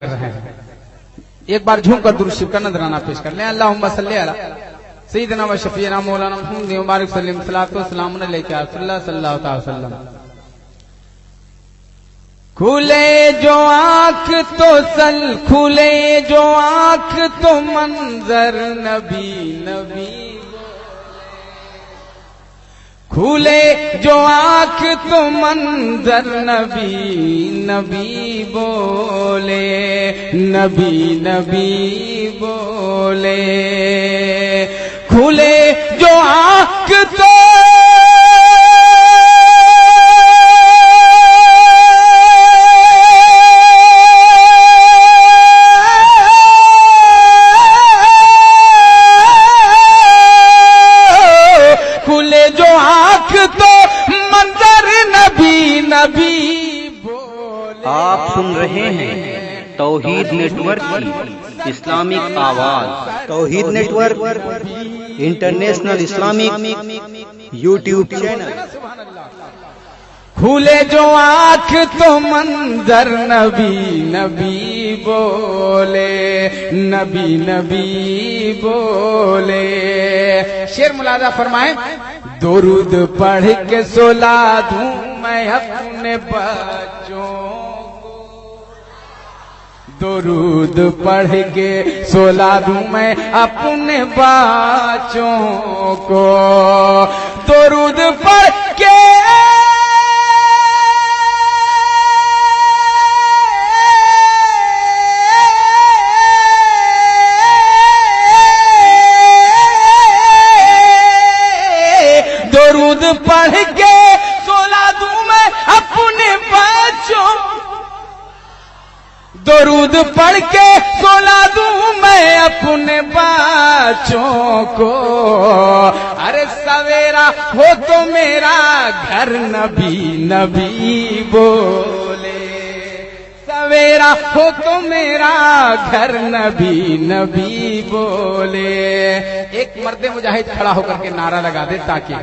कर रहे हैं। एक बार झूम कर दुरूद शरीफ का नजराना पेश कर लें। अल्लाहुम्मा सल्ली अला सय्यिदिना व शफीना मौलाना मुहम्मद व बारिक सल्लम सलातो व सलाम अलैका सल्लल्लाहु अलैहि वसल्लम। खुले जो आँख तो खुले जो आँख तो मंजर नबी नबी, खुले जो आँख तो मंजर नबी नबी बोले, नबी नबी बोले। खुले जो आँख तो आप सुन रहे हैं तौहीद नेटवर्क की इस्लामिक आवाज। Tauheed network international Islamic YouTube channel. खुले जो आँख तो मंजर नबी नबी बोले, नबी नबी बोले। शेर मुलाजा फरमाए। दुरूद पढ़ के सुला दूं मैं अपने बच्चों को, दुरूद पढ़ के सुला दूं मैं अपने बच्चों को। दुरूद पढ़ के दुरूद पढ़ के सुला दूं मैं अपने बच्चों, दुरूद पढ़ के सुला दूं मैं अपने बच्चों को। अरे सवेरा हो तो मेरा घर नबी नबी बोले, सवेरा हो तो मेरा घर नबी नबी बोले। एक मर्द मुजाहिद खड़ा होकर के नारा लगा दे ताकि